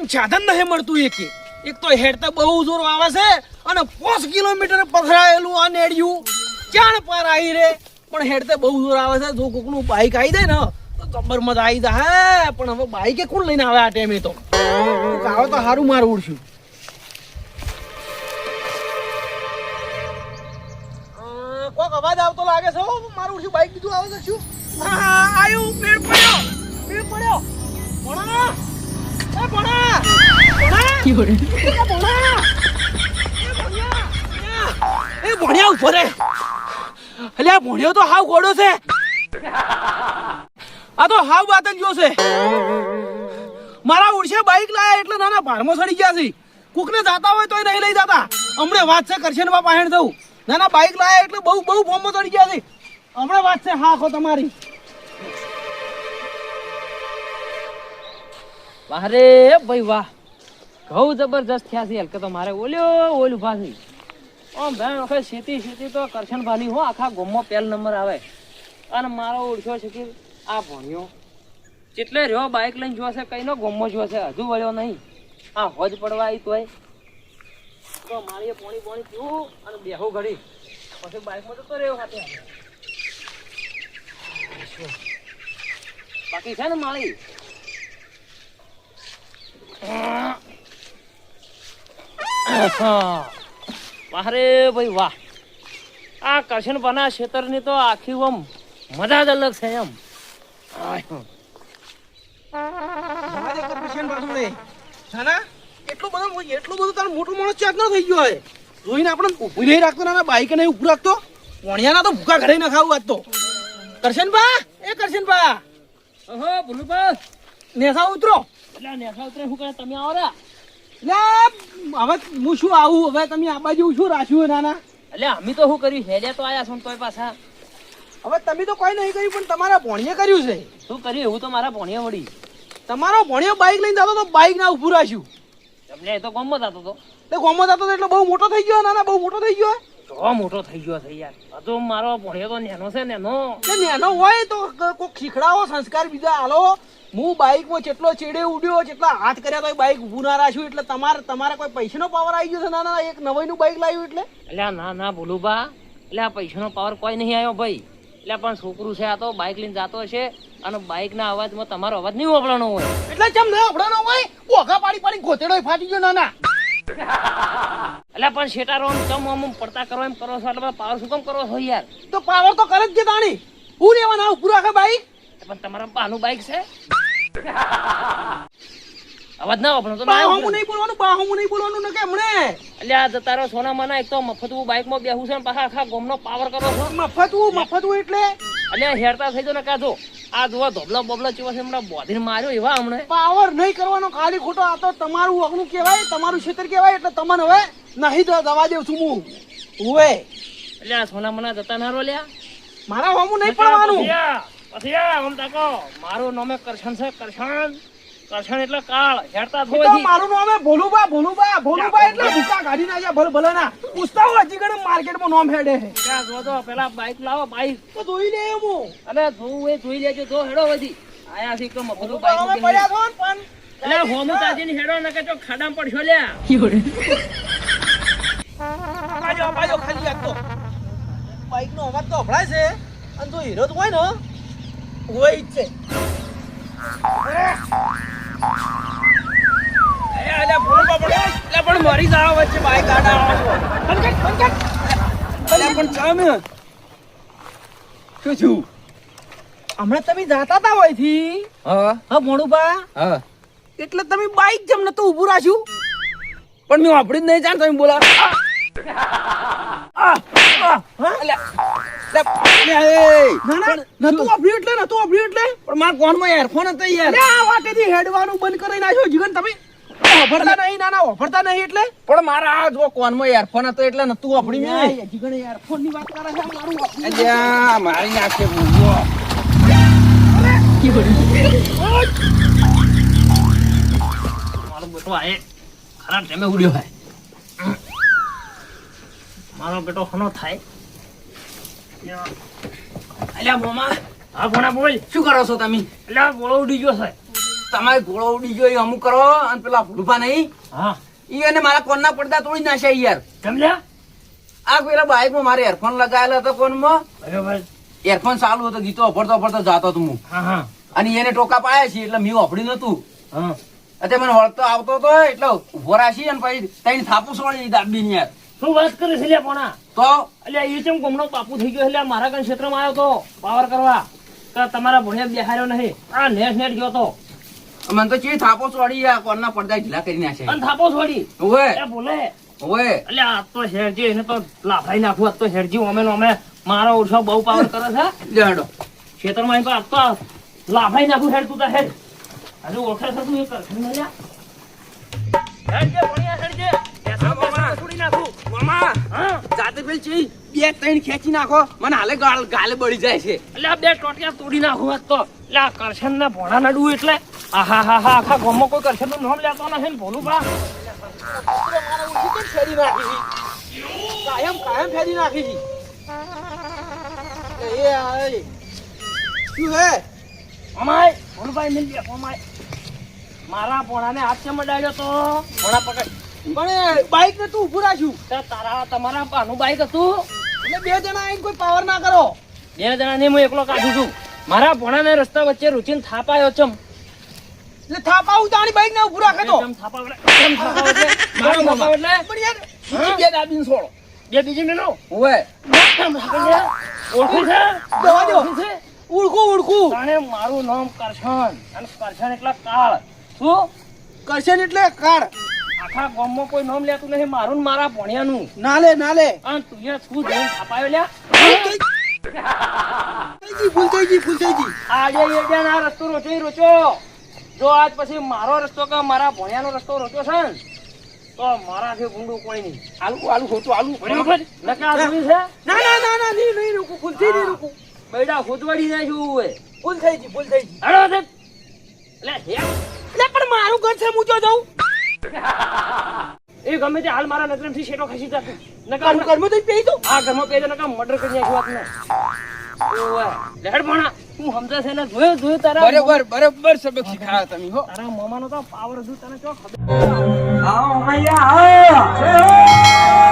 સાધન નહીં મળતું એક તો હેડતા બહુ જોર આવે છે અને 5 કિલોમીટર પથરાયેલું આ નેડિયું ચાણ પાર આવી રે પણ હેડતે બહુ જોર આવે છે જો કોકનું બાઈક આવી જાય ને તો ગબ્બર મત આવી જાય પણ હવે બાઈકે કોણ લઈને આવે આ ટાઈમે તો આવે તો સારું મારું ઉડશું કોક અવાજ આવતો લાગે છે મારું ઉડશું બાઈક બીજું આવે છે શું આયું મેળ પડ્યો ભણા એ ભણા કી બોલે એ ભણ્યા ઉભો રે અલ્યા ભણ્યો તો હાવ ગોડો છે આ તો હાવ બાતન જો છે મારા ઉડશે બાઈક લાયા એટલે નાના ભારમાં સડી ગયા છે કોકને જાતા હોય તોય નહીં લઈ જતા હમણે વાત છે કરશન બાપા હેણ જવું નાના બાઈક લાયા એટલે બહુ ફોર્મમાં ચડી ગયા છે હમણે વાત છે હા ખો તમારી વાહ રે ભાઈ વાહ ઘઉં જબરજસ્ત થયા છે હલકે તો મારે ઓલું ભાસી આમ ભાઈ વખત ખેતી તો કરશન ભાની હો આખા ગામમાં પહેલ નંબર આવે અને મારો ઓળખ્યો છે કે આ ભણ્યો જેટલે રહ્યો બાઇક લઈને જોશે કઈનો ગામમાં જોશે હજુ વળ્યો નહીં આ હોજ પડવા આવી તોય તો મારી પોણી પીવું અને બેહો ઘડી પછી બાઇકમાં જતો રહ્યો સાથે બાકી છે ને માળી વાહ રે ભાઈ વાહ આ કરશન બના ક્ષેત્રની તો આખી આમ મજા જ અલગ છે એમ એટલું બધું તારું મોટું માણસ ચાક ના થઈ ગયો હોય જોઈને આપણે ઉભું નહીં રાખતો ના બાઈક નહીં ઉભું રાખતો વણિયાના તો ભૂખા ઘરે ના ખાવું આજ તો કરશનભા ઓહો ભૂલુભા નેસા ઉતરો એટલે નેસા ઉતરે શું કરે તમે આવો રા હવે હું શું આવું હવે તમે આ બાજુ શું રાખ્યું નાના એટલે અમે તો શું કર્યું હેડે તો આયા છો તોય પાછા હવે તમે તો કોઈ નહીં કર્યું પણ તમારા ભણીએ કર્યું છે શું કર્યું એવું તો મારા ભણીએ વળી તમારો ભણ્યો બાઈક લઈને જતો તો બાઈક ના ઉભું રાખ્યું તમને એ તો ગમત હતો તો ગોમો જતો તો એટલે બહુ મોટો થઈ ગયો નાના બહુ મોટો થઈ ગયો તો મોટો થઈ ગયો છે યાર હજુ મારો ભણ્યો તો નેનો છે નેનો હોય તો કોઈક શીખડાવો સંસ્કાર બીજા હાલો હું બાઈકમાં જેટલો ચેડે ઉડ્યો જેટલા હાથ કર્યા તો બાઈક ઊભું ના રાખ્યું એટલે તમારે કોઈ પૈસાનો પાવર આવી ગયો છે ના એક નવાઈનું બાઈક લાવ્યું એટલે ના ભૂલુભા એટલે આ પૈસાનો પાવર કોઈ નહીં આવ્યો ભાઈ એટલે પણ છોકરું છે આ તો બાઈક લઈને જતો હશે અને બાઈક ના અવાજમાં તમારો અવાજ નહીં ઓપડાનો હોય એટલે કેમ ના ઓપડાનો હોય ઓઘા પાડી ગોતેડો ફાટી ગયો નાના એટલે પણ શેટારો ચમ પડતા કરો એમ કરો છો એટલે પાવર શું કામ કરો છો યાર તો પાવર તો કરે જ કે તાણી હું રેવાના ઉભું રાખે બાઈક પણ તમારા પાનું બાઈક છે અવાજ ના ઓપડો તો બાહું નહીં બોલવાનું ને કે હમણે એટલે આ જતા રહો સોના માના એક તો મફતવું બાઈકમાં બેહું છે પાછા આખા ગોમનો પાવર કરો છો મફતવું એટલે હેરતા થઈ જો ને કાજો આ જોવા ધોબલા બોબલા ચેવા છે હમણાં બોધીને માર્યો એવા હમણે પાવર નહીં કરવાનો ખાલી ખોટો આ તો તમારું અગનું કહેવાય તમારું ક્ષેત્ર કહેવાય એટલે તમને હવે નહીં દવા દેવ છું હું હવે એટલે આ સોના મના જતા ના રો લ્યા મારા હોમું નહીં પડવાનું પછી આમ તાકો મારું નામે કરશન છે કરશન એટલે કાળ હેરતા થોડી મારું નામે ભોલુબા એટલે ભૂકા ગાડી ના જાય ભલે ના પૂછતા હોય હજી ગણે માર્કેટમાં નામ હેડે છે જો તો પેલા બાઈક લાવો બાઈક તો જોઈ લે હું અને જોઈ લેજો જો હેડો વધી આયા થી કે મફતું બાઈક અમે પડ્યા છો પણ એટલે હોમુ તાજીને હેડો ન કે જો ખાડામાં પડશો લ્યા બાજો ખાલી આતો બાઈક નો અવાજ તો હભળાય છે અને જો હીરો હોય ને હોય જ છે પણ મારી જાવ વચ્ચે બાઈક આડા પણ ચામ શું હમણાં તમે જાતા હતા હોય થી હા મોણુબા એટલે તમે બાઈક જેમ નતું ઊભું રાખ્યું પણ મેં આપડી જ નહીં જાણ તમે બોલા નતું આપડ્યું એટલે પણ મારા કોનમાં એરફોન હતા યાર આ વાટેથી હેડવાનું બંધ કરી નાખ્યો જીવન તમે ઓફરતા નહીં એટલે પણ મારા આ જો કોનમાં એરફોન હતો એટલે નતું આપડી મેં જીગણ એરફોન ની વાત કરે છે મારું મારી નાખે મારો બેટો આ ખરા ટાઈમે ઉડ્યો હોય મારો બેટો હનો થાય અલ્યા મોમા હા ભણા બોલ શું કરો છો તમે અલ્યા બોલો ઉડી ગયો છે તમારે ઘોડો ઉડી ગયો એ અમુક કરો અને પેલા ભૂલભા નહીં હા ઈ એને મારા કોનના પડદા તોડી નાખ્યા યાર. જમલ્યા આ પેલા બાઈકમાં મારે એરફોન લગાવેલો હતો કોનમાં. બરોબર એરફોન ચાલુ હતો, ગીતો અભરતો અભરતો જાતો હતો હું. હા હા અને એને ટોકા પાયા છે એટલે મેં અભડ્યું નતું. હા અત્યારે મને વળતો આવતો હતો એટલે ઉભો રાશી અને પછી તઈને થાપુ સોળી દાબીને યાર. શું વાત કરે છે લ્યા પોણા તો એટલે એ ચમ ગમનો બાપુ થઈ ગયો એટલે મારા કઈ ક્ષેત્રમાં આવ્યો તો પાવર કરવા કે તમારા ભણ્યા બેહાર્યો નહીં આ નેટ ગયો તો મને તો ચી થાપો સોળી આ કોનના પડદા ઢીલા કરી નાખ્યા. અને થાપો છોડી ઓવે એ બોલે ઓવે એટલે આ તો હેરજી એને તો લાફાઈ નાખું આ તો હેરજી અમે મારો ઓછો બહુ પાવર કરે છે લેડો. ખેતરમાં આ તો લાફાઈ નાખું હેડ તું તો હેડ હજુ ઓળખે છે તું એ કરશે ને લ્યા હેડજે ભણ્યા હેડજે છોડી નાખું મામા હા જાતે પેલી ચી બે ત્રણ ખેંચી નાખો મને હાલે ગાલે બળી જાય છે. એટલે આ બે ટોટિયા તોડી નાખું આજ તો એટલે આ કરશન ના ભોણા નડવું એટલે આહા હા હા આખા ગામમાં કોઈ કરશન નું નામ લેતો નથી ને ભોલું બા કાયમ ફેરી નાખી છે. શું હે અમાય ભોલુભાઈ મિલ ગયા અમાય મારા ભોણાને હાથ ચમ ડાળ્યો તો ભોણા પકડ પણ બાઈક ને તું ઉભું રાખ્યું તો તમારા પાનું બાઈક હતું એટલે બે જણા આવીને કોઈ પાવર ના કરો. બે જણાને હું એકલો કાઢું છું મારા ભોણાને રસ્તા વચ્ચે રૂચીને થાપાયો ચમ એટલે થાપા ઉતાણી બાઈક ને ઉભું રાખે તો ચમ થાપાવ એટલે મારો થાપાવ એટલે પણ યાર બીજી બે દાબીને છોડો. બે બીજી ને નો ઓવે ઓળખું છે દવા દો. ઓળખું છે ઉડકું તાણે મારું નામ કરશન અને કરશન એટલે કાળ શું કરશે ને એટલે કાર આખા ગામમાં કોઈ નામ લેતું નહીં મારું ને મારા ભણ્યાનું નાલે અને તું એ શું જોઈને થાપાયો લ્યા ભૂલ થઈ ગઈ. આજે એડિયાનો આ રસ્તો રોચો જો આજ પછી મારો રસ્તો કે મારા ભણ્યાનો રસ્તો રોચો છે ને તો મારાથી ગુંડું કોઈ નહીં આલુ ખોટું આલુ બરાબર નકા જોઈ છે ના નહીં રૂકું ભૂલ થઈ નહીં રૂકું બેડા ખોજવાડી જાય છું હોય ભૂલ થઈ ગઈ હળો છે એટલે હે એટલે પણ મારું ઘર છે હું જો જાઉં એ ગમે તે હાલ મારા નજરથી શેટો ખસી જતું નકા કારું કર્મ તો પેઈ દઉં. આ ઘરમાં પેજો નકા મર્ડર કરી નાખ્યું આપને ઓય લેડ ભણા તું સમજે છે ને જોયું તારા બરોબર સબક શીખાયા તમે હો. તારા મામાનો તો પાવર હતું તને ચો ખબર આવો મૈયા આવો